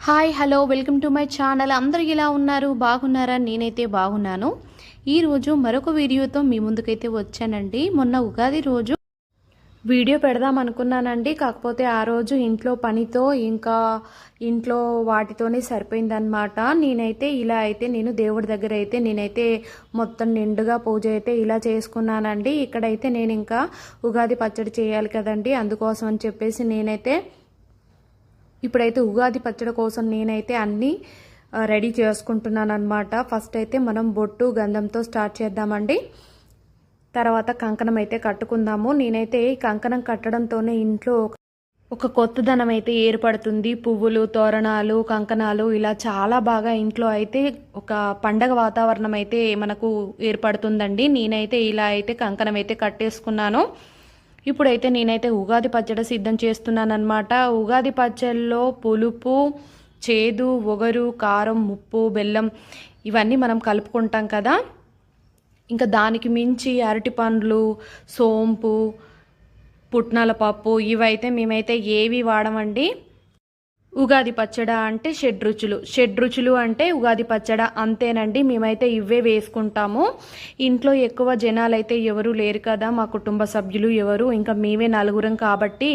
Hi hello welcome to my channel. అందరూ ఎలా ఉన్నారు? బాగున్నారా? నేనైతే బాగున్నాను. ఈరోజు మరొక వీడియోతో మీ ముందుకైతే వచ్చానండి. మొన్న ఉగాది రోజు వీడియో పెడదాం అనుకున్నానండి. కాకపోతే ఆ రోజు ఇంట్లో పనితో ఇంకా ఇంట్లో వాటితోనే సరిపోయిందనమాట. నేను దేవుడి దగ్గర అయితే నేనైతే మొత్తం నిండుగా పూజ అయితే ఇలా చేసుకున్నానండి. ఇక్కడైతే నేను ఇంకా ఉగాది పచ్చడి చేయాలి కదండి, అందుకోసం అని చెప్పేసి ఇప్పుడైతే ఉగాది పచ్చడి కోసం నేనైతే అన్నీ రెడీ చేసుకుంటున్నాను అనమాట. ఫస్ట్ అయితే మనం బొట్టు గంధంతో స్టార్ట్ చేద్దామండి. తర్వాత కంకణం అయితే కట్టుకుందాము. నేనైతే ఈ కంకణం కట్టడంతోనే ఇంట్లో ఒక కొత్తదనం అయితే ఏర్పడుతుంది. పువ్వులు, తోరణాలు, కంకణాలు ఇలా చాలా బాగా ఇంట్లో అయితే ఒక పండగ వాతావరణం అయితే మనకు ఏర్పడుతుందండి. నేనైతే ఇలా అయితే కంకణం అయితే కట్టేసుకున్నాను. ఇప్పుడైతే నేనైతే ఉగాది పచ్చడి సిద్ధం చేస్తున్నానమాట. ఉగాది పచ్చడిలో పులుపు, చేదు, ఒగరు, కారం, ఉప్పు, బెల్లం ఇవన్నీ మనం కలుపుకుంటాం కదా. ఇంకా దానికి మించి అరటి పండ్లు, సోంపు, పుట్నాల పప్పు ఇవైతే మేమైతే ఏవి వాడమండి. ఉగాది పచ్చడ అంటే షడ్రుచులు అంటే ఉగాది పచ్చడ అంతేనండి. మేమైతే ఇవే వేసుకుంటాము. ఇంట్లో ఎక్కువ జనాలైతే ఎవరు లేరు కదా, మా కుటుంబ సభ్యులు ఎవరు, ఇంకా మేమే నలుగురం కాబట్టి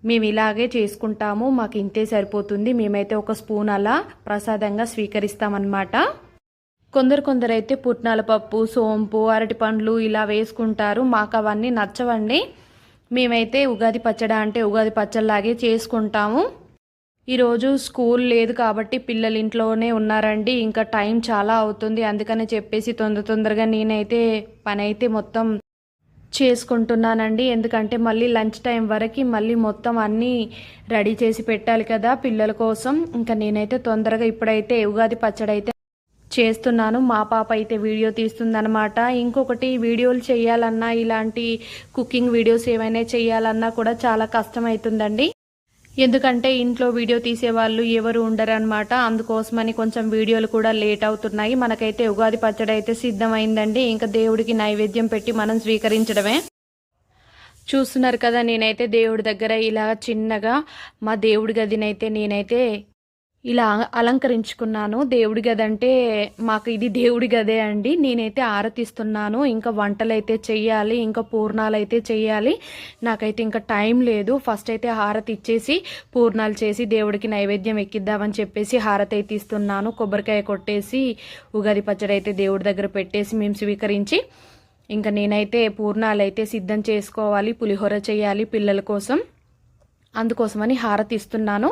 మేము ఇలాగే చేసుకుంటాము. మాకు ఇంతే సరిపోతుంది. మేమైతే ఒక స్పూన్ అలా ప్రసాదంగా స్వీకరిస్తామన్నమాట. కొందరైతే పుట్నాల పప్పు, సోంపు, అరటి పండ్లు ఇలా వేసుకుంటారు. మాకు అవన్నీ నచ్చవండి. మేమైతే ఉగాది పచ్చడ అంటే ఉగాది పచ్చడిలాగే చేసుకుంటాము. ఈరోజు స్కూల్ లేదు కాబట్టి పిల్లలు ఇంట్లోనే ఉన్నారండి. ఇంకా టైం చాలా అవుతుంది. అందుకని చెప్పేసి తొందరగా నేనైతే పని అయితే మొత్తం చేసుకుంటున్నానండి. ఎందుకంటే మళ్ళీ లంచ్ టైం వరకు మళ్ళీ మొత్తం అన్నీ రెడీ చేసి పెట్టాలి కదా పిల్లల కోసం. ఇంకా నేనైతే తొందరగా ఇప్పుడైతే ఉగాది పచ్చడి అయితే చేస్తున్నాను. మా పాప అయితే వీడియో తీస్తుందనమాట. ఇంకొకటి వీడియోలు చేయాలన్నా, ఇలాంటి కుకింగ్ వీడియోస్ ఏమైనా చేయాలన్నా కూడా చాలా కష్టమవుతుందండి. ఎందుకంటే ఇంట్లో వీడియో తీసేవాళ్ళు ఎవరు ఉండరనమాట. అందుకోసమని కొంచెం వీడియోలు కూడా లేట్ అవుతున్నాయి. మనకైతే ఉగాది పచ్చడి అయితే సిద్ధమైందండి. ఇంకా దేవుడికి నైవేద్యం పెట్టి మనం స్వీకరించడమే. చూస్తున్నారు కదా, నేనైతే దేవుడి దగ్గర ఇలా చిన్నగా మా దేవుడి గదినైతే నేనైతే ఇలా అలంకరించుకున్నాను. దేవుడి గది అంటే మాకు ఇది దేవుడి గదే అండి. నేనైతే ఆరతిస్తున్నాను. ఇంకా వంటలు అయితే చెయ్యాలి, ఇంకా పూర్ణాలు అయితే చెయ్యాలి. నాకైతే ఇంకా టైం లేదు. ఫస్ట్ అయితే హారతి ఇచ్చేసి పూర్ణాలు చేసి దేవుడికి నైవేద్యం ఎక్కిద్దామని చెప్పేసి హారతి అయితే ఇస్తున్నాను. కొబ్బరికాయ కొట్టేసి ఉగాది పచ్చడి అయితే దేవుడి దగ్గర పెట్టేసి మేము స్వీకరించి ఇంకా నేనైతే పూర్ణాలు అయితే సిద్ధం చేసుకోవాలి. పులిహోర చేయాలి పిల్లల కోసం. అందుకోసమని హారతి ఇస్తున్నాను.